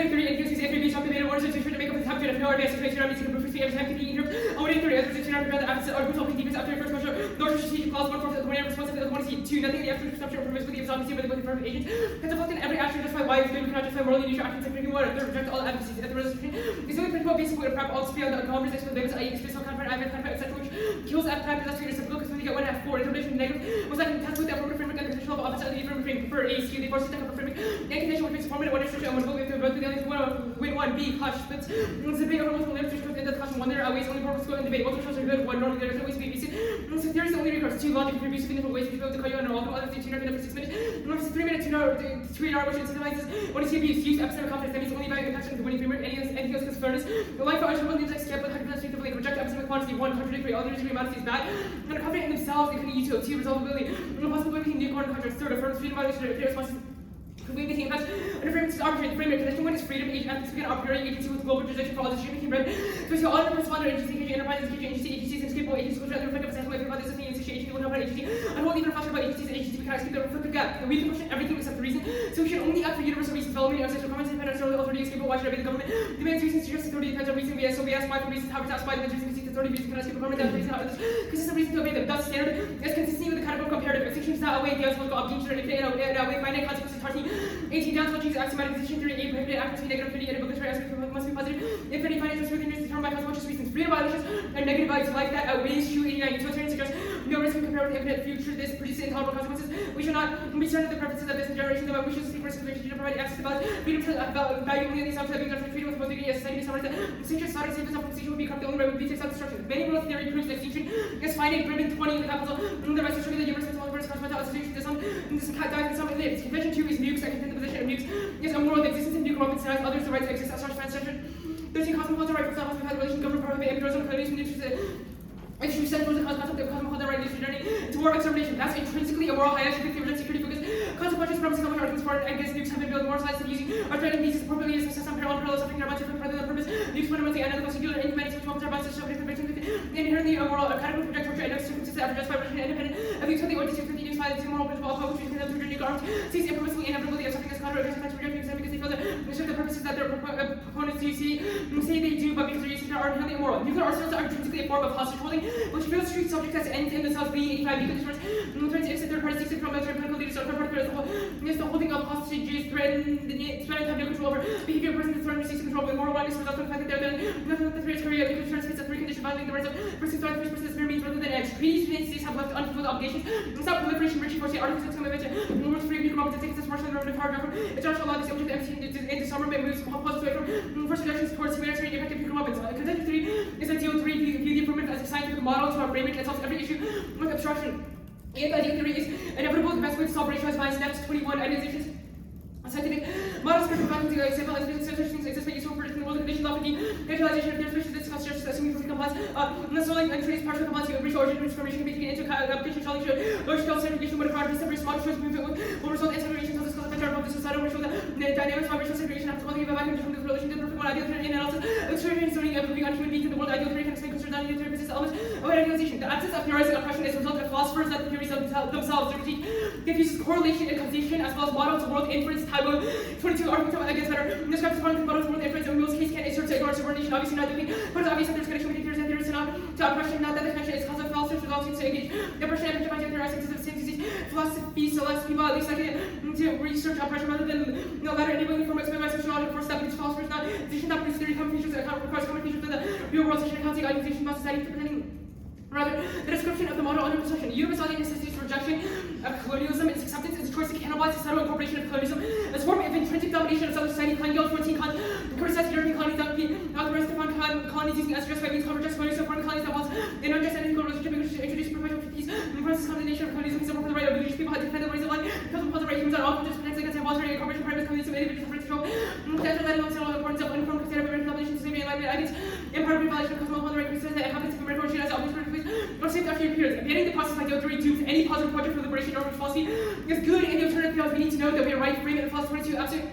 theory and uses every beach of the data orders to make up the temperature of no advanced situation to prove the time to be in Europe. Only theory as a situation of the absence of total defense after the first measure. Nor strategic clause one force of the one responsible to the one two. Nothing in the abstract perception or permissibility of obviously by the confirmed agent. Because the in every action justify why it's good, we cannot justify morally neutral actions like drinking water. Third, reject all advocacies. At the resolution is only principle basic way to prep all beyond the conversation with labels, i.e. express confident, etc. which kills at prep that's reciprocal because when you get 1 at 4, interpretation negative was like in test with the affirmative framework and the conditional opposite of the affirmative framework prefer A, Q, the force system of framework, and condition which makes formative one restriction and one will be able to both the other win one, B, hush, but it's a debate over multiple limits which goes into the discussion. One there outweighs only purpose go in debate, multiple shows are good, one normally there is always be abusive. So theory is only recourse to logic can be abusive in different ways, people to call you on all the other 2 minutes for 6 minutes. Remember, 3 minutes, 2 hours, which incentivizes when you see abuse, use episode of confidence, that means only by impact the winning framework, anything else is fairness. The life of argument leaves like step with 100% strictly reject epistemic quantity, 1 contradictory, all the degree modesty is bad, and are confident in themselves, they couldn't utility, 2 resolvability, and possible between new corner contracts, 3rd affirms freedom violation of responses. We became touch and affirm this arbitrary framework. Condition 1 is freedom, agent ethics begin operating agency with global jurisdiction for all decision making bread. So you all responder agency, KG enterprises, KG agencies, and scalable agencies, which are the reflective assessment of this agency, will not agency, and won't even fashion about agencies and agencies because keep the reflective gap. And we can question everything except the reason. So we should only act for universal reason development, access to comments, independent authority, escapable, why should I be the government? Demands reasons, just authority depends on reason, so we ask why for reasons, how to satisfy the reasons, authority reasons, can I escape the government, that reason, how others, consistent reason to obey them. Thus, standard is consistent with the categorical comparative. Extinction does not outweigh the other objects or anything, and outweigh finite consequences, targeting 18 down to axiomatic decision theory, A prohibited accuracy, negative pretty, and obligatory aspect must be positive. Infinity financial truth is determined by consequential reasons. Freedom violations and negative values like that outweighs true 89. Utilitarian suggests no risk when compared with infinite future. This produces intolerable consequences. We should not be certain of the purposes of this generation, though we should seek risk to provide access to balance. Freedom to value only in the assumption that being done for freedom with both dignity as society summarize that distinction is not as safe as self-extinction would be corrupt. The only way would be to self-destruction. Many world theory proves that extinction is finite, driven 20 in the capital. The rest is true that the universe is all the consequential association. This dies in some it lives. Convention 2 is nukes. I contend the position of nukes is a moral existence in nuke romance denies others the right to exist as such transgression. 13 cosmopolitan right for self-hospitality relation government part of the individuals colonialism Actually, central to the concept of cosmopolitan right journey to war of extermination. That's intrinsically a moral high attribute of security focus. Consequences from single arguments for and against nukes have been built more slides using are threatening these appropriately as success on parallel something about different rather than purpose. Nukes fundamentally analytical singular inhumanity which focus our bonds to show different inherently immoral category project torture and no circumstances after justified version independent of utility or district nukes violates immoral principle of which is condemned to nuke arms sees impermissibly inevitably of something as contrary to rejecting them because they feel that they serve the purposes that their proponents do say they do, but because their uses are inherently immoral. Nuclear arsenals are intrinsically a form of hostage holding, which feels treats subjects as ends in themselves, being 85 nuclear destroyers, threats exit third party, 6 from military political leaders, or third party is the holding of hostages, threaten to have no control over behavior of persons threatened to seek control with moral oneness results from the fact that they're then nothing but the three career nuclear destroyers fits a three condition violating the rights of persons threatened to persons mere means rather than ends. Treaties United States have left unfulfilled obligations. Stop proliferation, reinforcing articles of convention, in order to free nuclear weapons and takes this portion of the normative power government. International law distinguishes the empty into disarmament moves positive away from first reductions towards humanitarian effective nuclear weapons. Contention 3 is that DO3 view the affirmative as a scientific model to our framework and solves every issue with obstruction. And ideal theory is inevitable. The best way to solve racialized violence. Steps 21 idealizations. Scientific models for combining the example as such things exist but useful for different world conditions often the visualization of their species discuss just assuming perfect compliance necessarily introduce partial compliance to racial origin information can be taken into application challenge large scale segregation would require separate small choice movement will result in segregation of the scale effect of the societal racial dynamics of racial segregation after calling a vacuum from the relation to the perfect one ideal theory and analysis extreme zoning of moving on human beings in the world ideal theory can explain concerns on ideal theory business elements of idealization. The absence of theorizing oppression is a result of philosophers that the theories themselves their critique confuses correlation and causation as well as models of world inference taboo 22 arguments against better describes the problem models world inference in Will's case can't assert to ignore subordination obviously not doing but it's obvious that there's connection between theories and theories to oppression not that the connection is causal philosophers resulting to engage oppression and define their aspects of synthesis philosophy so less people at least like to research oppression rather than no matter enabling form explained by sociology for step which philosophers not decision that produce theory common features that requires common features for the real world social accounting organization by society presenting rather, the description of the model under possession. Universality necessitates rejection of colonialism, its acceptance, its choice to cannibalize societal incorporation of colonialism, as form of intrinsic domination of Southern society. Klein-Gill 14 criticized European colonies that be authorized to fund colonies using as just by means convergence colonialism, foreign colonies that was an unjust and unequal relationship which introduced perpetual peace, and France's condemnation of colonialism is support for the right of religious people had defended the rights of life, because of the right humans are all just protects against involuntary incorporation, private colonialism, individual free control, potential that alone the importance of uniform considered by domination, slavery, and life ideas, and part of violation of cosmopolitan right concerns that inhabitants of America or as always or saved after your periods. Abandoning the process by theory dooms any positive project for liberation or philosophy is good in the alternative fields. We need to know that we are right frame it in philosophy 22 absolute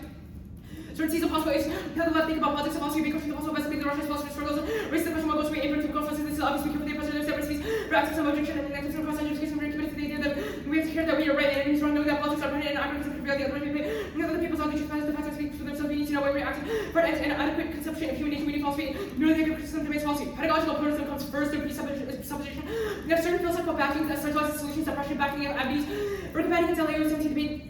certainties of possible is how the left think about politics and philosophy because the possible best the Russian philosophy struggles raise the question what goes to be able to go philosophy. This is obviously because the opposition of separatists for access to objection and negative from cross education we're committed to the idea that we have to hear that we are right and enemies wrong know that politics are right and activism can be the other way the people's knowledge is the facts that speak for themselves we need to know why we're acting for an adequate conception of human nature, meaning philosophy, merely the system-based philosophy. Pedagogical pluralism comes first through presupposition. We have certain philosophical backings that centralize the solutions that pressure backing of abuse. For combating Galileo 17 debate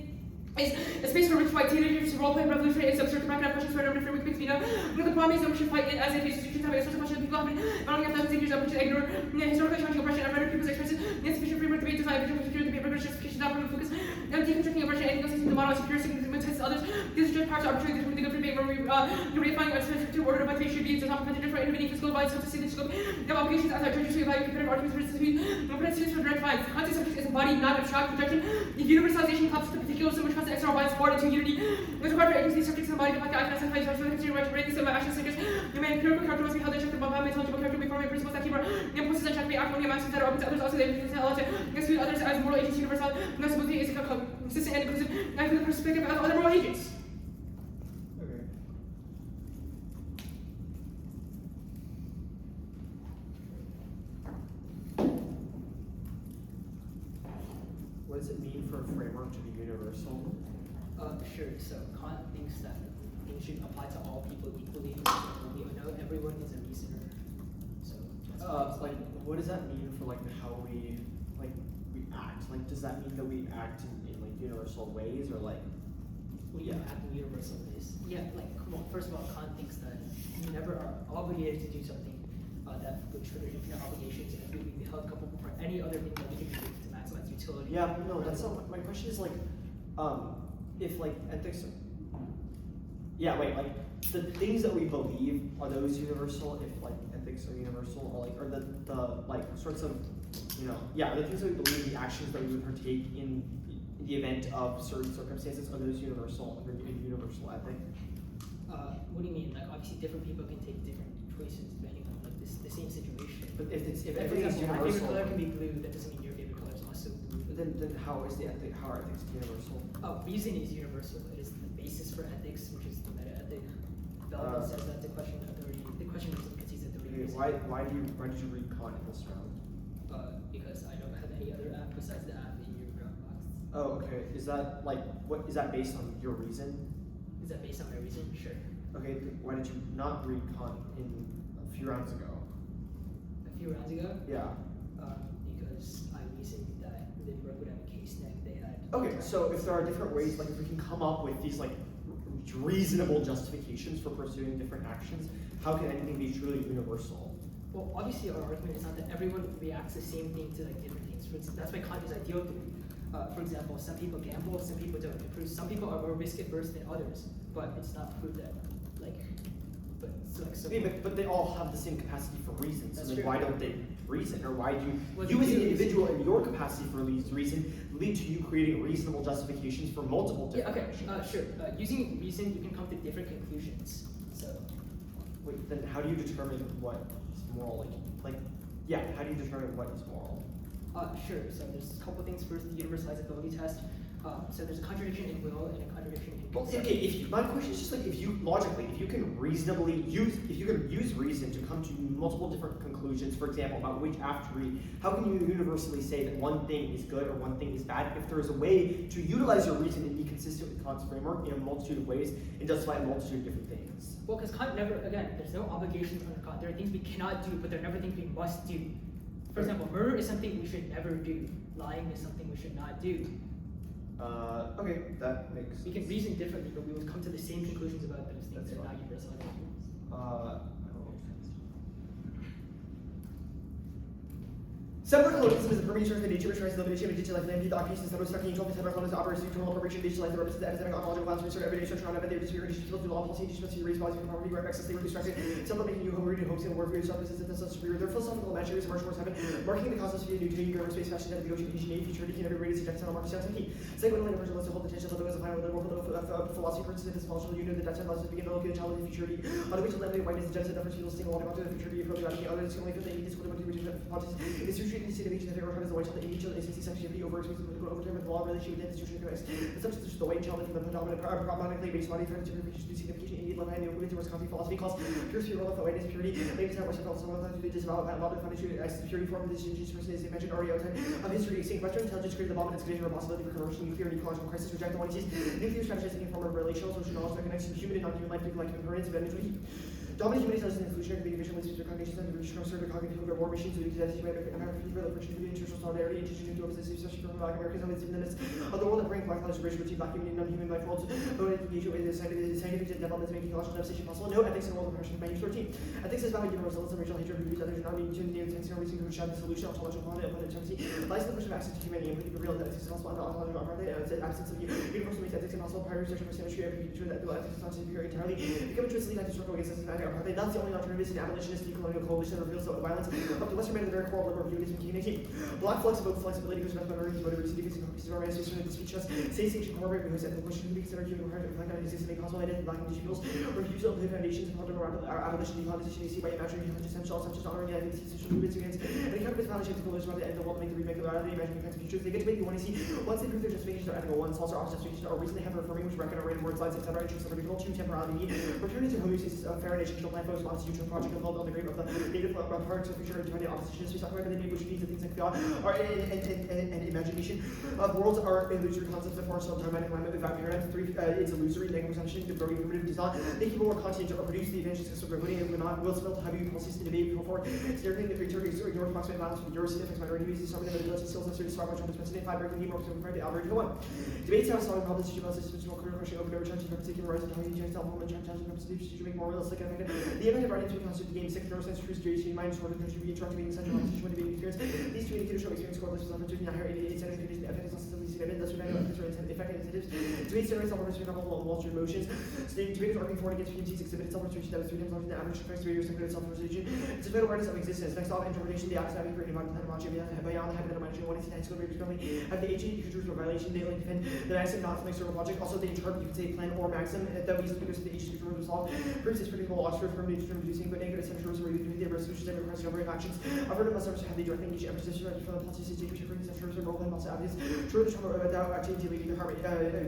is a space for rich white teenagers to role-play revolutionary and subservient bracket questions for normative framework makes me know. One of the problems is that we should fight it as if institutions have a social question that people have been following up thousands of years of which they ignore historically challenging oppression and rendered people's experiences insufficient framework debate design vision for the paper justification not from the focus and deconstructing oppression and negotiating the model as secure significant others. These are just parts of arbitrary determining the good debate where we redefining our specific order of what should be. It's not prevented different intervening physical violence, self to see the scope of obligations as our judges to evaluate competitive arguments for institutions, no precedents for direct violence. Context subject is embodied, not abstract projection. If universalization comes to the particular, so much concept external violence forward into unity. It's required for agency subjects embodied in the action as identified by considering right to break some action centers. The main empirical character must be held in check above intelligible character before my principles that keep our impulses and check the act only amasses that are open to others, also they can tell to exclude others as moral agents universal. No smoothly is consistent and inclusive, and from the perspective of other moral agents. Okay. What does it mean for a framework to be universal? Sure. So Kant thinks that things should apply to all people equally. We know everyone is a reasoner. So like, what does that mean for like how we act? Like, does that mean that we act in like universal ways, or like? we act in universal ways. Yeah. Like, well, first of all, Kant thinks that you never are obligated to do something that would trigger infinite obligations, and if we held couple for any other thing that we can do to maximize utility. Yeah. No, that's not. My question is like, if like ethics. Yeah. Wait. Like, the things that we believe, are those universal? If like ethics are universal, or like, or the like sorts of, the things that we believe, the actions that we would partake in the event of certain circumstances, are those universal under a universal ethic? What do you mean? Like, obviously, different people can take different choices depending on like the same situation. But if For everything is example, my favorite color universal, can be blue. That doesn't mean your favorite color is also blue. then how are ethics universal? Reason is universal. It is the basis for ethics, which is the meta ethic. Bell says that the question authority, the question reason concedes authority. Okay, why did you read Kant in this round? Because I don't have any other app besides the app in your Dropbox. Oh, okay. Is that like what is that based on your reason? Is that based on my reason? Sure. Okay, why did you not read Kant in a few rounds ago? A few rounds ago, Yeah. because I reasoned that Lindbergh would have a case neck. They had. Okay, so if there are different ways, like if we can come up with these like reasonable justifications for pursuing different actions, how can anything be truly universal? Well, obviously, our argument is not that everyone reacts the same thing to like different things. That's why Kant is ideal theory. For example, some people gamble, some people don't. Some people are more risk averse than others, but it's not proved that But they all have the same capacity for reason. So That's then true. why don't they reason, or why do Well, you as they an do individual and your capacity for reason lead to you creating reasonable justifications for multiple different actions? Sure. Using reason, you can come to different conclusions. So, Wait, then how do you determine what is moral? How do you determine what is moral? sure. So there's a couple things. First, the universalizability test. So there's a contradiction in will and a contradiction in Well, consent. okay, my question is just like, if you can use reason to come to multiple different conclusions, for example, about which app to read, how can you universally say that one thing is good or one thing is bad if there is a way to utilize your reason and be consistent with Kant's framework in a multitude of ways and justify a multitude of different things? Well, because Kant there's no obligations under Kant. There are things we cannot do, but there are never things we must do. For example, murder is something we should never do. Lying is something we should not do. Okay, that makes sense. We can reason differently, but we will come to the same conclusions about those things. That's They're not fine. universal. Separate colonialism is a permeation of the nature, which tries to eliminate digital life, the occupations that are stuck in control, separate colonialism operates through terminal corporation, digitalize the represents the epidemic, ontological violence, research, everyday structure, on their disappear, digital through law, policy, digital race, policy, poverty, right, access, labor, destruction, supplementing new home, reading homes, and work, reading services, and that's superior. Their philosophical matches, march towards heaven, marking the cosmos via new training, government, space, fashion, and the ocean, engineering, future, and every rated subject, and market, sounds, and key. Second, one, language, let's hold the tension of the as a final liberal philosophy, for instance, functional union, the Dutch laws begin to look at the challenge of futurity. On the way to eliminate whiteness, the Dutch difference people single walking onto the futurity, approaching others, only for the discord, it's usually the situation that they are as the white child, the Asian child, is sexuality over exposed to overturn the law relationship with the institution of Christ. The substance is the white child from the predominantly based body for signification, left hand, movement towards concrete philosophy calls pure spirit, world of awareness, purity, latest time, worship, also one time to disavow that love and punishment as purity form of this indigenous person is imagined already outside of history. Seeing Western intelligence created the bomb and its creating a possibility for conversion, nuclear and ecological crisis, reject the one he sees. Nuclear strategizing in form of relational, social knowledge that connects human and non-human life to collective impermanence, eventually. Dominant human intelligence and inclusionary being vision leads to cognition and the restriction of certain cognitive war machines who exist to American people, the friction between international solidarity and institutional existence, especially from Black Americans and in the midst of the world that bring Black lives racial between Black human and non-human life worlds, but engagement with the scientific developments making ecological devastation possible. No ethics in the world of oppression. By 13. Ethics is about universalism, racial hatred, who others do not mean to name intention or reason to share the solution, ontological quality, and potency. Lies in the question of access to humanity and completely reveal that ethics is possible under ontological apartheid and its absence of universal means ethics impossible prior research for history and to that the ethics is not superior entirely. Becoming twistedly not to struggle against this apartheid. That's the only alternative is an abolitionist decolonial coalition that reveals the violence of the Western man of the very core of liberal humanism and community. Black flex about flexibility because of minorities, motivators, and defensive pieces of our manifestation of the speech us, say station corporate because ethical question can be considered human required to reflect on existence and make possible identity Black individuals, refusal of the foundations of political abolition, decolonization, you see by imagining essential assumptions honoring the identity, social movements against and the capitalist foundation to goals around the end of the world to make the remake of reality, imagining kinds of futures. They get to make you want to see once they prove their justifications are ethical, one, false or opposite justifications, or reason they have affirming which reckon or random words, lines, etc. Interests of radical, two, temporality, returning to homeostasis of fair and educational plan focus on the future project of on the grave of the native parts of future and dependent oppositions. We talk about the name which means that things like God are and imagination of worlds are illusory concepts of force, time and alignment without paradigms. Three, it's illusory, negative assumption, the growing primitive does not make people more conscious or produce the advantages of supremacy and will not will spell heavy policies to debate before steering the future is ignore approximate violence from Europe affects minority reasons, some of the ability skills necessary to start much on the five breaking more from the average one. Debates how solving problems issue about systems will career question open over chance to particular rise and how you change self movement challenge to make more realistic and effective. The event of writing to constitute the game six neuroscience true security mind disorder to be interacting being central constitution when debating experience. These two indicators show experience score lists opportunity higher 88 center condition effective substances and thus we value effective incentives. Debates generate self-reference for Wall Street motions. Debaters arguing for and against PMCs exhibit self-reference that was 3 times larger than the average price debaters included self-reference. It's a better awareness of existence. Next off, interpretation, the opposite having created environmental beyond the habit of management, one is high school rate becoming have the ancient features for violation, they like defend the maxim not to make sort of logic. Also, they interpret, you could say, plan or maxim that we speakers of the ancient feature to solve. Proves it's critical, Oxford, permanent term reducing, but negative centers where we do the resolutions that requires government actions. I've heard of myself have the direct engage emphasis from the policy situation for centers and role and also obvious. True, the trauma without actually dealing with the harm,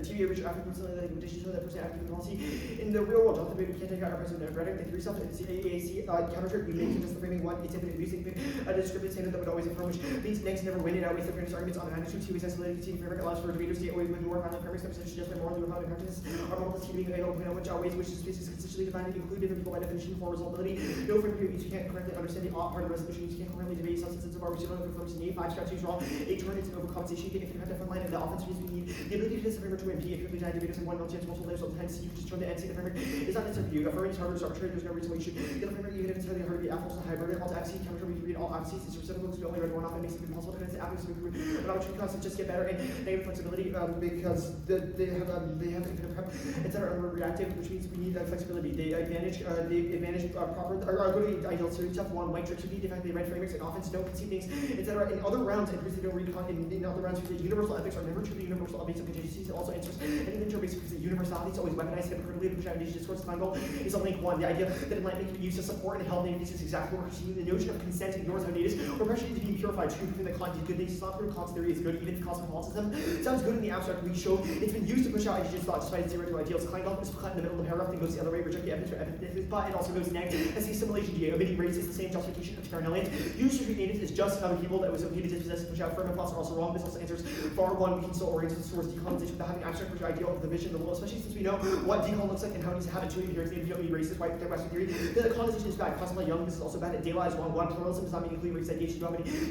TV, which African personally like conditions that person active policy. In the real world, Jonathan we can't take out our president of rhetoric, the three self, it's AAC, counter we make just the framing one, it's infinite using a descriptive standard that would always affirm, which means next never win it out with the fairness arguments on the magnitude, two is isolated, continuing framework allows for debaters to get away with more violent premise, such as morally refined practices, our moral is keeping available point on which our ways, which is spaces consistently defined and include different people by definition for resultability. No framework means you can't correctly understand the part of the resolution, you can't correctly debate substances of our which you don't performance in 5 strategies wrong, 8 turn into overcompensation, if you have different line and the offense means we need the ability to framework to MP, if you really debaters in one no chance multiple layers, so hence you just turn the NC the framework is not necessary for you. Affirming target is arbitrary, there's no reason why you should get a framework even if it's really hard to be apples to hybrid. All to FC, counter, we can read all axes, it's reciprocal, because we only read one off, it makes it impossible to convince the apples to improve. But opportunity costs just get better and negative flexibility because they have infinite prep, etc. And we're reactive, which means we need flexibility. They advantage proper or go to the ideal series stuff one white tricks would be the fact they read frameworks and often don't conceive things, etc. In other rounds, and because they don't read in other rounds, the universal ethics are never truly universal based on contingencies. It also answers anything that based because the universality is always weaponized hypocritically. The Christianity discourse final goal is on link one. The idea that enlightenment can be used to support and help natives is exactly what we're seeing. The notion of consent ignores how natives were pressured into being purified. True within the Kant is good things. It's not proof Kant's theory is good, even if cosmopolitanism sounds good in the abstract. We show it's been used to push out indigenous thought despite its theoretical ideals. Kleingelf is cut in the middle of the paragraph and goes the other way, reject the evidence or evidence, but it also goes neg as the assimilation GA. Omitting race is the same justification of Terranellians. Used to treat natives as just another people that was okay to dispossess and push out. Affirmative thoughts are also wrong. This also answers far one we can still orient towards decolonization without having abstract push ideal of the vision of the world, especially since we know what decolon looks like and how it needs to have it to adhere to the don't need racist white Western theory. The colonization is bad. Constantly young, this is also bad. Dela is wrong. One, pluralism does not mean including race identity.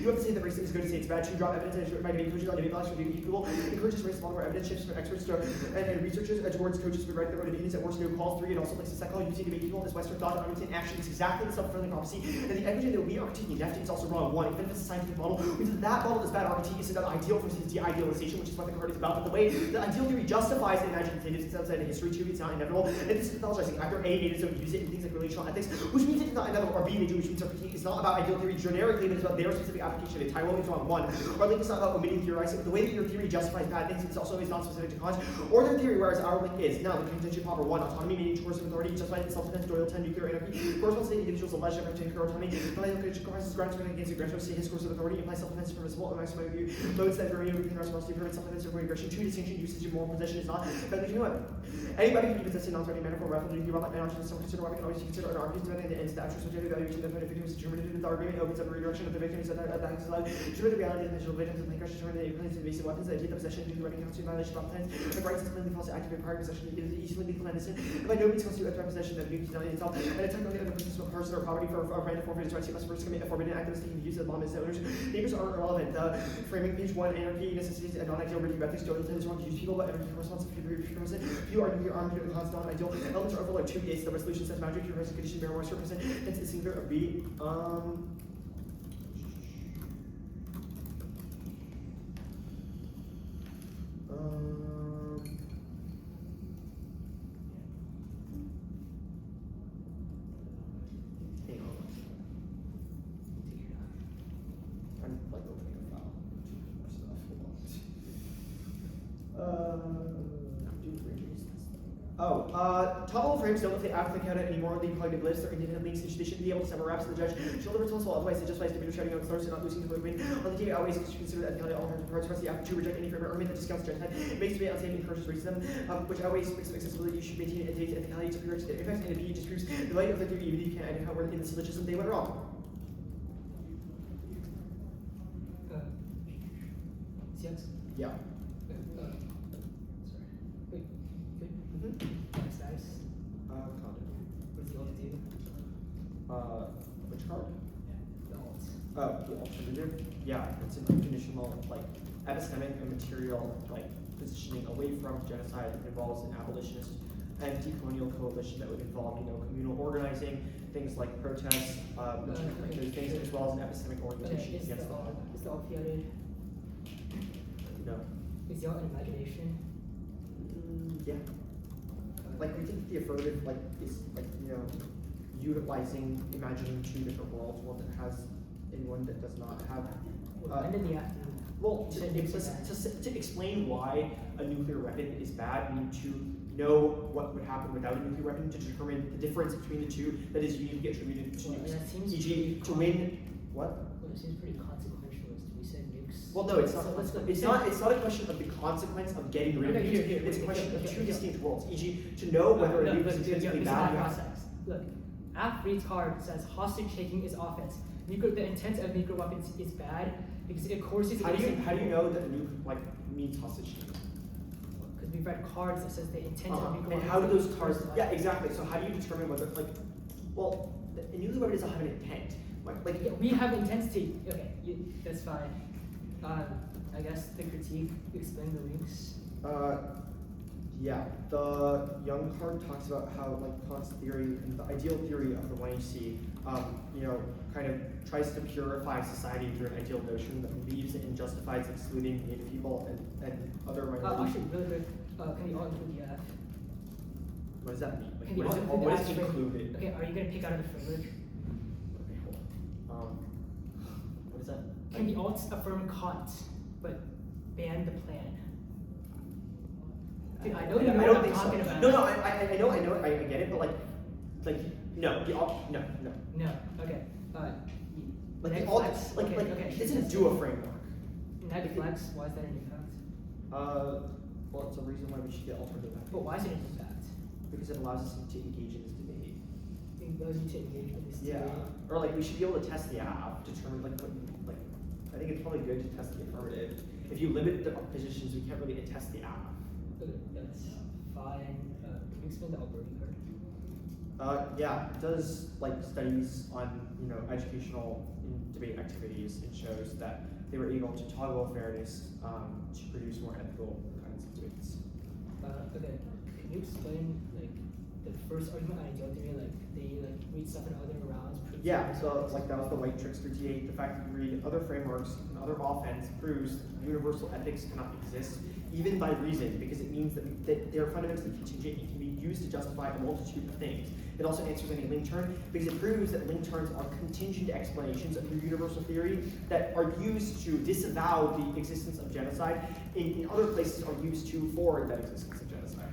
You have to say that racism is good to say it's bad. Two, drop evidence and by debate coaches on debate for debate people. Encourages race model where evidence shifts from experts to and researchers towards coaches who write their own opinions at worst no call. Three, it also likes the second using debate people as Western thought and understand action is exactly the self-friendly prophecy. And the equity that we are critiquing is also wrong. One, it benefits the scientific model. Because that model is bad. RT is another ideal versus de-idealization, which is what the card is about. But the way the ideal theory justifies the imagined natives, it's outside of history too, it's not inevitable. And this is pathologizing. Either A, natives don't use it in things like relational ethics, which means it's not inevitable, or B, they do, which means our critique is not about ideal theory generically, but it's about their specific application of it. Taiwan is wrong. One. Or link is not about omitting theorizing, but the way that your theory justifies bad things is also is not specific to Kant, or their theory, whereas our link is. Now, the contention proper one, autonomy meaning towards of authority, justified in self-defense, loyalty, nuclear anarchy, corresponds to the individual's alleged effort to incur autonomy, comprises grounds for against aggression, state his course of authority, implies self-defense is permissible, and maximum view, modes that vary within responsibility, prevent self-defense or avoid aggression. Two, distinction, usage of moral possession is not, but you know what? Anybody can be possessed in non-threatening manner for weapon, nuclear weapon, and options, some consider weapon can always be considered an argument depending on the ends, the actual subjective evaluation of the victim is determined in the argument, opens up a redirection of the victim, is that is allowed, determine the reality of the individual victims, and the aggression, determine the equivalence of invasive weapons, the idea that possession, nuclear weapon constitute violation of times, the rights is clearly false, active and prior possession, it is easily legal and innocent, and by no means constitute a threat possession that nukes not in itself, and attack on the other person's person or property for a random forfeit rights, he must first commit a forbidden act that is taking the use of the law as owners. Neighbors are irrelevant. Framing page 1, anarchy necessitates a non-ideal review ethics, don't intend to wrong to use people, but anarchy corresponds to few are nuclear armed and cause non-ideal. Elements are overlooked. 2 gates, the resolution sets boundary to present condition, bear more represent, hence it's singular of B. Top frames don't fit after the counter anymore. They cognitive lists or independent links, and they shouldn't be able to sever raps to the judge. She'll never tell us all, otherwise it justifies the video shouting out source and not losing the movement. On the TV, always consider that the county all parts press the after to reject any frame or argument that discounts genocide. Makes debate unsafe and encourages racism, which always makes them accessibility. You should maintain a debate ethicality superior to their effects, and the B disproves the value of the theory, even if you can't identify where in the syllogism they went wrong. Yes? Yeah. Sorry. Wait, good? Status? Content. What does the alt do? Which card? The alt. The alternative? Yeah, it's an unconditional, like, epistemic and material, like, positioning away from genocide that involves an abolitionist anti-colonial coalition that would involve, communal organizing, things like protests, those things, as well as an epistemic orientation against the law. Is the alt theory? No. Is the alt an imagination? Yeah. Like, we think the affirmative, like, is, like, utilizing, imagining 2 different worlds, one that has and one that does not have. When did the afternoon? Well, to explain why a nuclear weapon is bad, we need to know what would happen without a nuclear weapon to determine the difference between the 2 that is unique to get attributed to nukes. E.g., to win, what? Well, it seems pretty consequentialist. We said nukes. Well, no, it's not. It's not a question of the consequence of getting rid of nukes. It's a question of 2 distinct worlds. E.g., to know whether a nuke is intrinsically bad. Look, Af Reed's card says hostage taking is offense. The intent of nuclear weapons is bad because it coerces. How do you know that a nuke means hostage taking? Because we've read cards that says the intent of nuclear weapons. And how do those cards? Yeah, exactly. So how do you determine whether a nuclear weapon doesn't have an intent? Yeah, we have intensity. Okay, that's fine. I guess the critique explain the links. Yeah, the Young card talks about how Kant's theory and the ideal theory of the 1HC, kind of tries to purify society through an ideal notion that believes in and justifies excluding Native people and other minorities. Actually, really quick, can you all include the F? What does that mean? What is included? Okay, are you going to pick out of the framework? Okay, hold on. What is that? Can the alts affirm Kant, but ban the plan? Dude, I know you know what I'm talking about. No, I know, I get it, but no, the alt, no. No, okay. The alt, it doesn't do a framework. Neg flex, why is that an impact? Well, it's a reason why we should get alternative act. But why is it an impact? Because it allows us to engage in this debate. It allows you to engage in this debate. Yeah, or we should be able to test the app, determine I think it's probably good to test the affirmative. If you limit the positions, we can't really test the app. Okay, that's fine. Can you explain the Alberti card? Yeah, it does studies on educational debate activities and shows that they were able to toggle fairness to produce more ethical kinds of debates. Okay, can you explain the first argument on ideal theory? They read stuff in other rounds. Yeah, so that was the white trickster T8. The fact that you read other frameworks and other offense proves universal ethics cannot exist, even by reason, because it means that they are fundamentally contingent and can be used to justify a multitude of things. It also answers any link turn, because it proves that link turns are contingent explanations of your universal theory that are used to disavow the existence of genocide, in other places are used to forward that existence of genocide.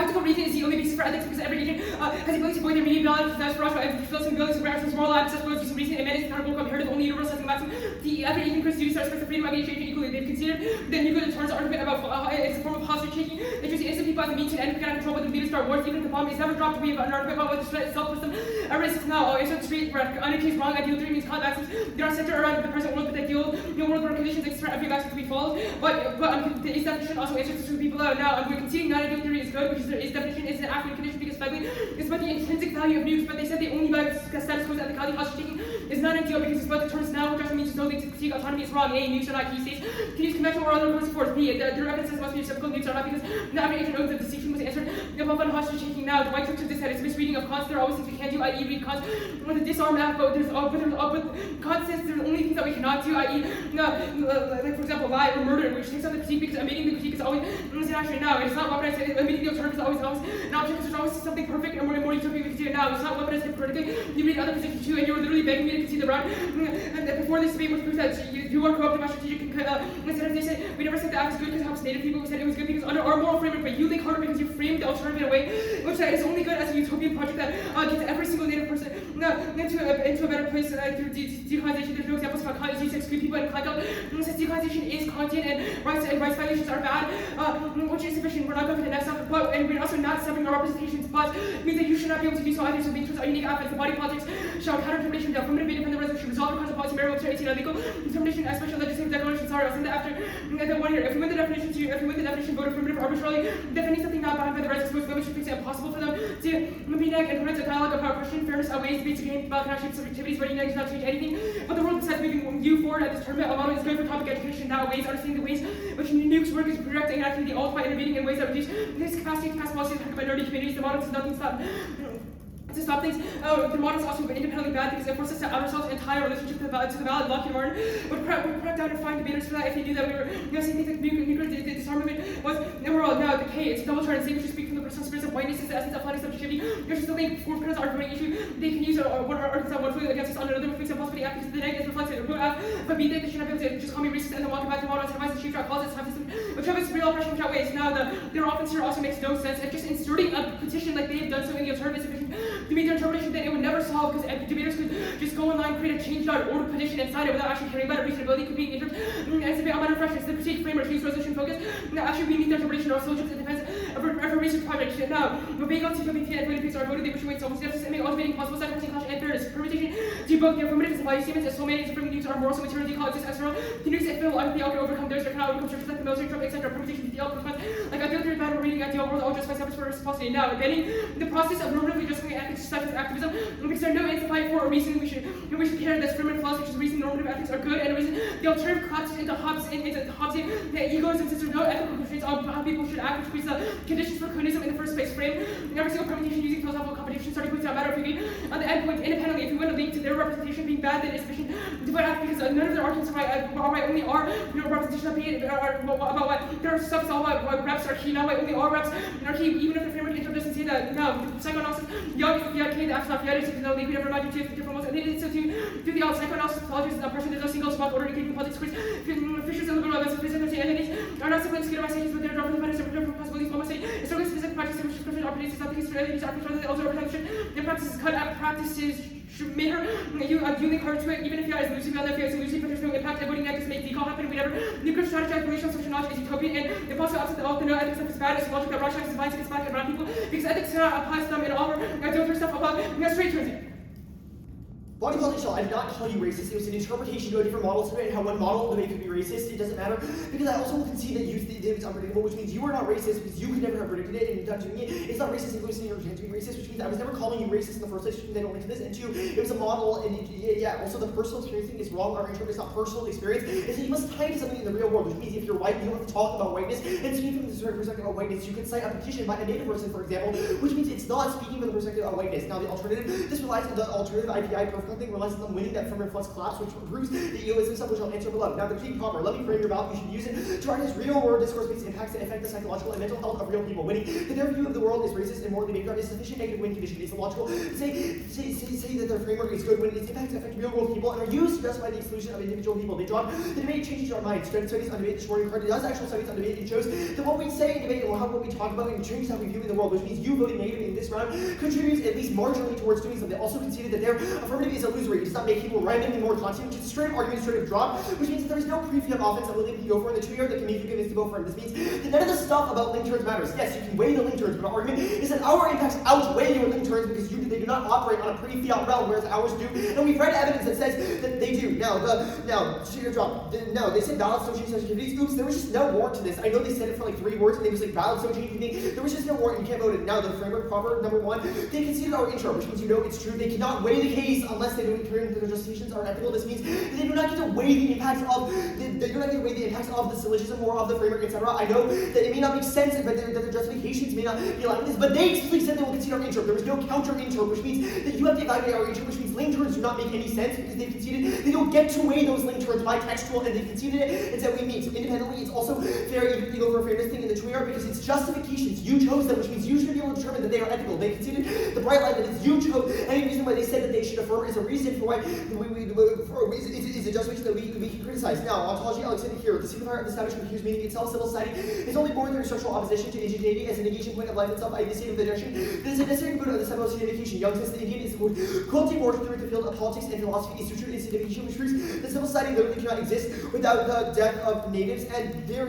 practical reason is the only basis for ethics because every agent has the ability to avoid their immediate knowledge, that's for and fulfilling abilities for actions, moral acts, as well as some reason, and man is accountable compared to the only universal setting maximum. The every agent could do starts with the freedom of each agent equally. They've considered the nuclear deterrence argument about it's a form of hostage taking. They choose innocent people as a means to end cannot control what the leaders start wars, even if the bomb is never dropped to be an argument about what the threat itself was them. A risk now, it's a street where unaccused wrong ideal theory means Kant maxims. They are centered around the present world, but they deal world where conditions expect every maxim to be followed. But the definition also answers to people out. Now, we're conceding not ideal theory is good because there is definition is an affluent condition because Fegley is about the intrinsic value of nukes, but they said they only value status quo that the Kali hostage taking is not ideal because it's about the terms now, which also means no link to critique autonomy is wrong. A, nukes are not key states. Can use conventional or other codes forth. B, their evidence must be reciprocal. Nukes are not because not every agent knows that the distinction was answered above on hostage taking. Now, the white church of this head is misreading of Kant's. There are always things we can't do, i.e. read Kant. When the disarm act, but Kant says there's only things that we cannot do, i.e. Like for example, lie or murder, which takes on the critique because omitting the critique is always an action. Now, it's not weaponized. Omitting the alternative is always an option because there's always something perfect and more utopian we can do it now. It's not weaponized hypocritically. You read other positions too, and you're literally begging me to concede the route. And before this debate was proved that you are corrupted by strategic. Instead of they said we never said the act was good because it helps native people. We said it was good because under our moral framework, but you think harder because you framed the alternative in a way which is only good as a utopian project that gets every single native person into a better place through decolonization. There's no examples about Kant used to exclude people and Kant says decolonization is Kantian and rights violations are bad, which is sufficient. We're not going to the next step, but and we're also not severing our representations, but it means that you should not be able to do so either. So these are unique aspects. The body politics shall counter-determination, the affirmative independent resolution, resolve the cause of policy, marital to 18 illegal determination, as special legislative declaration. Sorry, I'll send that after the 1 year. If we win the definition, vote affirmative arbitrarily, defining something not bound by the rights of most women should make it impossible for them to be neg and prevent a dialogue of power question, fairness, outweighs debates against about connection subjectivities, ready neg does not change anything. But the world besides moving you forward at this tournament, a model is good for topic education, that outweighs understanding the ways which nukes work is correct and acting the alt by intervening in ways that reduce this capacity to pass policies of minority communities. The model does nothing to stop things. The model is also independently bad because it forces us to out ourselves entire relationship to the valid Lockheed Martin would crack down and find debaters for that if they knew that we were saying things like nuclear disarmament was immoral. Now the K, it's a double chart and saying we should speak from the personal spirits of whiteness is the essence of finding subjectivity. There's just a link for Prince arguing issue. They can use one argument on one foot against us on another, which makes it possible to act because the negative reflects it. But B, they should not be able to just call me racist and then walk back to models and advise the sheep trap causes which have its real oppression which outweighs. Now their offense here also makes no sense. And just inserting a petition like they have done so in the alternative is sufficient to meet their interpretation that it would never solve because debaters could just go online, create a change.org petition and sign it without actually caring about it. Reasonability could be interest and it's a bit on matter of reflections. The critique framework use resolution focus. Now actually we need their interpretation or solutions in defense of a research project. Now being on CWP and voting are voted, they wish weights almost justice and make automating possible sacrificing clash and fairness. Permutation to both the affirmative and value statements as so many affirming nukes are moral, so material decol exists external. The nukes if will the can overcome theirs, they cannot overcome structures like the military trump, etc. Permutation to the outcome like ideal theory battle reading ideal world all justifies efforts for reciprocity. Now banning the process of normatively justifying ethics such as activism because there are no insufficient for a reason we should care that experiment philosophy, which is the reason normative ethics are good, and the reason the alternative collapses into Hobbesian the egoism since there are no ethical constraints on how people should act, which creates the conditions for Colonialism in the first place frame. Every single permutation using philosophical competition starting points out matter of thinking on the end point independently. If we want to link to their representation being bad, then it's sufficient to put out because none of their arguments are right, only are representation about what their stuff is all about what reps are key, not what only are reps are key, even if the framework intro doesn't say that. No, psychoanalysis, young, fiat, K, the abstract fiat is no, we never imagine two different ones, and they did so to the psychoanalysis, apologies, the person there's no single spot order indicating politics, Fisher's and liberal events, physical entities are not simply skilled by stations, but they're drawn from the different possibilities, almost say, it's not specific practices, which description opportunities, is not because realities are controlled, they also representation, their practices cut out practices should make her you link her to it, even if you guys losing other fears, losing, but there's no impact, avoiding that to make decall happen, whatever. You could strategize relational social knowledge is utopian, and if also opposite the no ethics stuff is bad, it's logic that Russia is biased against black and brown people, because ethics cannot apply to them in all our stuff about straight transit. Body politics shall I did not call you racist. It was an interpretation to a different model today and how one model debate could be racist. It doesn't matter because I also will concede that you think it's unpredictable, which means you are not racist because you could never have predicted it and you're not doing it. It's not racist influencing your intent to be racist, which means I was never calling you racist in the first place, which means I don't link to this. And two, it was a model, and also the personal experience thing is wrong. Our interpret is not personal experience. It's that you must tie to something in the real world, which means if you're white, you don't have to talk about whiteness. And speaking from the perspective of whiteness, you could cite a petition by a native person, for example, which means it's not speaking from the perspective of whiteness. Now the alternative, this relies on the alternative IPI practical thing relies on them winning that affirmative flux collapse, which proves the egoism stuff, which I'll answer below. Now, the key problem, let me frame your value. You should use it to recognize real-world discourse-based impacts that affect the psychological and mental health of real people. Winning that their view of the world is racist and morally bankrupt is sufficient negative win condition. It's illogical to say that their framework is good when its impacts affect real-world people and are used to justify the exclusion of individual people. They draw the debate changes our minds. Studies on debate, the Shreeram card, it does actual studies on debate. It shows that what we say in debate and what we talk about and changes how we view in the world, which means you voting negative in this round contributes at least marginally towards doing something. They also conceded that their affirmative is illusory. It does not make people randomly more constant, which is a straight argument, straight up drop, which means that there is no pre-fiat offense that will make you go for in the 2 year that can make you convinced to go for it. This means that none of the stuff about link turns matters. Yes, you can weigh the link turns, but our argument is that our impacts outweigh your link turns because they do not operate on a pre-fiat realm, whereas ours do. And we've read evidence that says that they do. Now, they said valid social change activities. Oops, there was just no warrant to this. I know they said it for like 3 words, and they was like valid social change activity. There was just no warrant. You can't vote it. Now, the framework proper number 1, they conceded our intro, which means you know it's true. They cannot weigh the case unless they do it clear that their justifications are ethical. This means that they do not get to weigh the impacts of the syllogism or of the framework, etc. I know that it may not make sense, but that their justifications may not be like this, but they explicitly said they will concede our intro. There was no counter intro, which means that you have to evaluate our intro, which means link turns do not make any sense because they've conceded they don't get to weigh those link turns by textual, and they've conceded it and said we mean. So independently, it's also fair even if they go for a fairness thing in the 2 year because it's justifications. You chose them, which means you should be able to determine that they are ethical. They conceded the bright line that it's you chose. Any reason why they said that they should affirm is a reason for why is a justification that we can criticize. Now, ontology, I'll extend it here. The signifier of the establishment of Hugh's meaning itself, civil society, is only born through structural opposition to indigeneity as a negation point of life itself, i.e. the state of the direction. This is a necessary component of the seminal signification. Young says the Indian is the quality born through the field of politics and philosophy is true signification, which proves that civil society literally cannot exist without the death of natives and their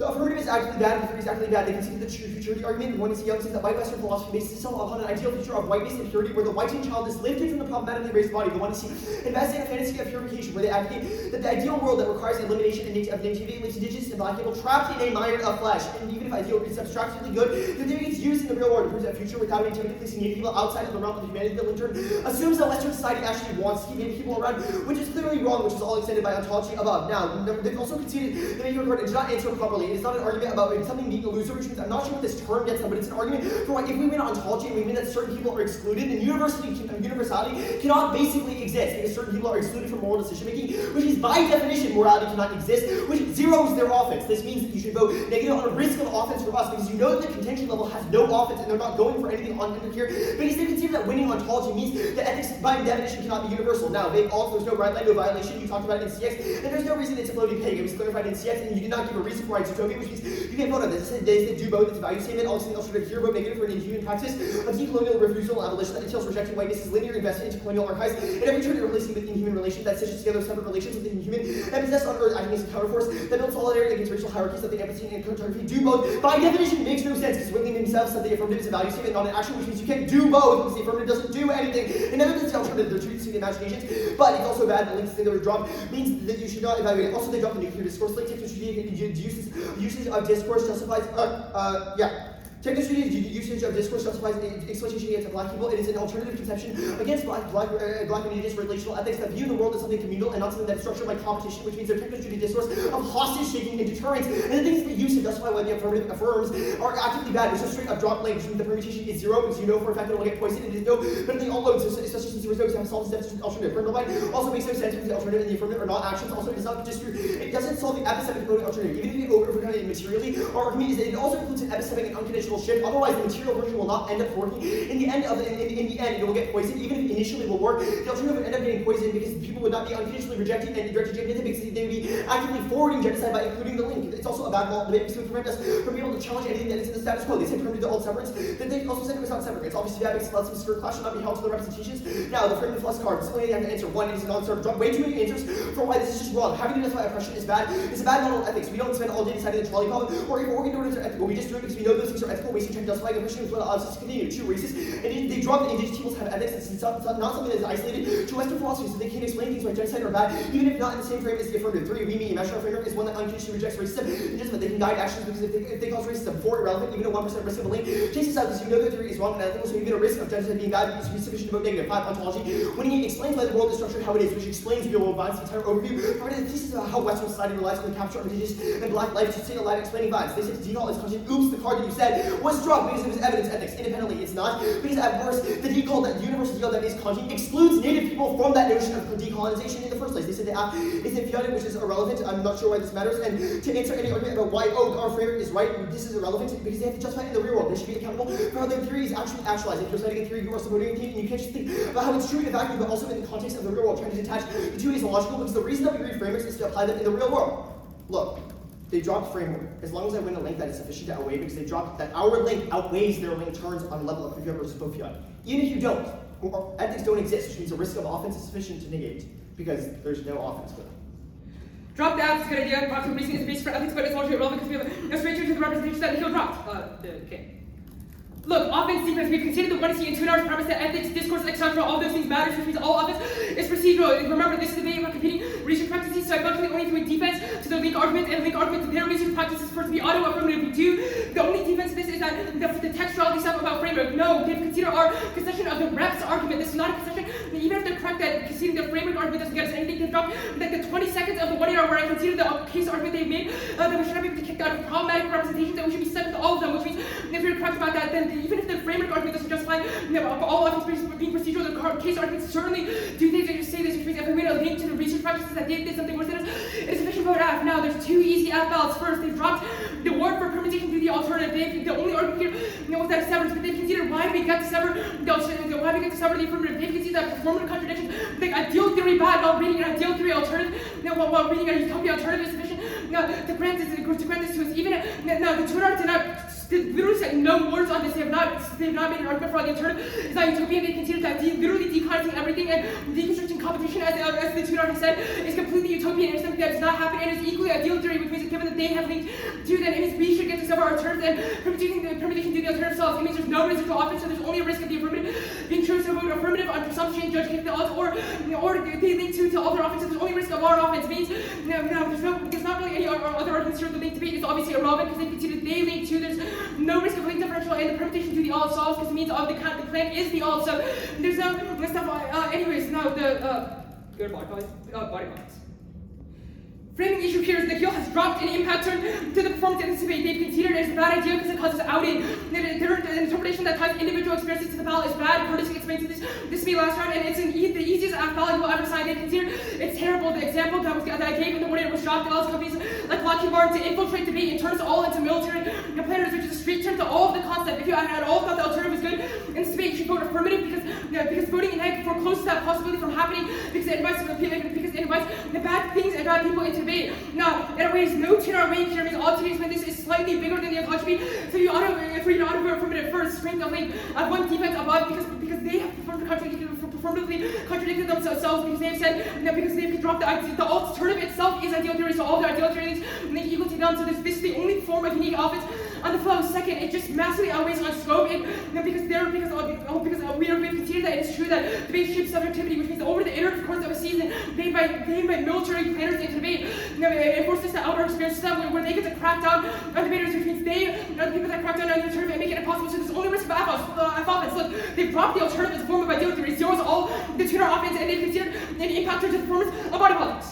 the affirmative is actually bad, and the theory is actually bad. They conceded the futurity argument. One is Young says that white Western philosophy bases itself upon an ideal future of whiteness and purity, where the whitened child is lifted from the problematically raised body. The one is investing in a fantasy of purification, where they advocate that the ideal world that requires the elimination of nativity leaves indigenous and black people trapped in a mire of flesh. And even if ideal is abstractly good, the theory gets used in the real world to prove that future without nativity placing native people outside of the realm of humanity. The lintern assumes that Western society actually wants to keep native people around, which is clearly wrong, which is all extended by ontology above. Now, they've also conceded that your court did not answer properly. It is not an argument about something being illusory, which means I'm not sure what this term gets them, but it's an argument for why if we win ontology and we mean that certain people are excluded, then universality cannot basically exist because certain people are excluded from moral decision making, which is by definition morality cannot exist, which zeroes their offense. This means that you should vote negative on a risk of offense from us because you know that the contention level has no offense and they're not going for anything on here. Because they consider that winning ontology means that ethics by definition cannot be universal. Now, there's no right line, no violation. You talked about it in CX, and there's no reason it's a floating peg. It was clarified in CX, and you did not give a reason for isotopia, which means you can't vote on this. They said do both. It's a value statement. All things alternative here, vote negative for an inhuman practice of decolonial refusal and abolition that entails rejecting whiteness as linear investment into colonial archives, and every turn replacing with inhuman relation that stitches together separate relations with the inhuman and possessed on earth acting as a counterforce that builds solidarity against racial hierarchies that the empathy and cartography do both. By definition, makes no sense because Whitney himself said the affirmative is a value statement, not an action, which means you can't do both because the affirmative doesn't do anything. And neither does the alternative. They're treated to the imaginations, but it's also bad. The links that they were dropped means that you should not evaluate it. Also, they dropped the nuclear discourse link. Usage of discourse justifies. Technically, usage of discourse justifies exploitation against black people. It is an alternative conception against black and indigenous relational ethics that view the world as something communal and not something that's structured by competition, which means their technically discourse of hostage-taking and deterrence. And the things they use to justify why the affirmative affirms are actively bad. There's a straight up drop link, which means the permutation is 0 because you know for a fact that it will get poisoned. It is no, but they all load, especially since there was no example solves steps to the alternative. Affirmative also makes no sense because the alternative and the affirmative are not actions. Also, it does not just it doesn't solve the epistemic component alternative. Even if you overcome it materially, our argument is that it also includes an epistemic and unconditional shift. Otherwise, the material version will not end up working. In the end, it will get poisoned. Even if initially it will work, the alternative would end up getting poisoned because people would not be unconditionally rejecting and directed genocide because they would be actively forwarding genocide by including the link. It's also a bad law debate because it would prevent us from being able to challenge anything that is in the status quo. They said permitted the old severance. Then they also said it was not separate. It's obviously bad because some skirt clash should not be held to the representations. Now, the frame of flux card. Simply they have to answer. One, it is a non-starter. Drop way too many answers for why this is just wrong. Having to justify oppression is bad. It's a bad model of ethics. We don't spend all day deciding the trolley problem or if organ donors are ethical. We just do it because we know those things are ethical. Wasting time justifying oppression is what allows us to continue. Two racist. And they drop the indigenous peoples have ethics. It's not something that is isolated to Western philosophy, so they can't explain things like genocide are bad, even if not in the same frame as the affirmative. Three, we mean imaginary framework is one that unconditionally rejects racism. They can guide actions because if they cause racism 4 irrelevant, even a 1% risk of a link, takes us out because you know the theory is wrong and ethical, so you get a risk of genocide being bad because it's sufficient to vote negative. 5, ontology. When he explains why the world is structured how it is, which explains real world violence, the entire overview, provided the thesis about how Western society relies on the capture of indigenous and black life to stay alive explaining violence. They said to default is constant, oops, the card that you said was dropped because it was evidence ethics. Independently, it's not, because at worst, the universal deal that is Kantian excludes native people from that notion of decolonization in the first place. They said that is inferior, which is irrelevant. I'm not sure why this matters. And to answer any argument about why, our framework is right, this is irrelevant, because they have to justify it in the real world. They should be accountable for how their theory is actually actualized. If you're citing a theory, you are supporting a theory, and you can't just think about how it's true in a vacuum, but also in the context of the real world, trying to detach the two is illogical, because the reason that we read frameworks is to apply them in the real world. Look, they dropped framework. As long as I win a link that is sufficient to outweigh, because they dropped that our link outweighs their link turns on level of Fiat versus Fiat. Even if you don't, or ethics don't exist, which means the risk of offense is sufficient to negate, because there's no offense for them. Drop the app is a good idea. Box of reasoning is based for ethics, but it's largely irrelevant because we have a straight to the representation that Hill dropped. Okay. Look, offense, defense, we've considered the 1C and 2 hours premise that ethics, discourse, etc., all those things matter, which means all offense is procedural. Remember, this is a debate about competing research practices, so I functionally only doing defense to the link argument, and link argument to their research practices for it to be auto-affirmative. We do. The only defense of this is that the textuality stuff about framework. No, they've considered our concession of the reps argument. This is not a concession. Even if they're correct that conceding the framework argument doesn't get us anything, they've dropped like the 20 seconds of the 1 hour where I considered the case argument they've made, that we should not be able to kick out of problematic representations, that we should be stuck with all of them, which means if you're correct about that, then even if the framework argument doesn't justify all offense being procedural, the case arguments certainly do things that just say this, which means if we made a link to the research practices that did something worse than us, it's sufficient vote F. Now, there's two easy F ballots. First, they've dropped the word for permutation to the alternative. The only argument here was that severance, but they've considered why we get to sever the alternative, why we get to sever the affirmative. They've considered that performative contradiction, like ideal theory bad while reading an ideal theory alternative, while reading a utopia alternative is sufficient to grant this to us. Even now, the tutor did not. They literally said no words on this. They have not made an argument for the alternative. It's not utopian. They consider that literally decolonizing everything and deconstructing competition, as the tutor already said, is completely utopian. It's something that does not happen, and it's equally ideal theory, which means that given that they have linked to that, it means we should get to sever our terms and permutation to the alternative selves. It means there's no residual offense, so there's only a risk of the affirmative being chosen to vote affirmative on presumption, judge kick the odds, or they link to all their offense. So there's only risk of our offense. It means there's not really any other arguments here. The link debate is obviously irrelevant because they consider they link to. There's no risk of link differential and the permutation to the all solves because it means the claim is the all. So there's no stuff. Anyways, now the good body points. Framing issue here is that Hill has dropped an impact term to the performance in this debate. They've considered it as a bad idea because it causes outing. Their interpretation that ties individual experiences to the ballot is bad. Curtis explained to this debate last round, and it's the easiest ballot you will ever sign. They consider it's terrible. The example that I gave in the morning it was dropped. It allows companies like Lockheed Martin to infiltrate debate and turn us all into military planners, which is a street term to all of the concept. If you had all thought the alternative was good in this debate, you should vote affirmative because voting in neg forecloses that possibility from happening because it invites the bad things and bad people into debate. Now, in a way, no tuner range here means all tuning when this is slightly bigger than the apology. So you for you to auto affirmative first, strength of link one defense above because they have performatively contradicted themselves because they have said because they've dropped the alternative itself is ideal theory, so all the ideal theories make equal to them. So this is the only form of unique offense on the flow. Second, it just massively outweighs on scope because we've conceded that it's true that debate shapes subjectivity, which means that over the iterative course of a season, they invite military planners into debate. It forces the outer experience system where they get to crack down on debaters, which means they are the people that crack down on the alternative and make it impossible. So there's only risk of offense. Look, they've dropped the alternative as a form of ideal theory. Zeros all the tuner offense, and they've considered an impact to the performance of body politics.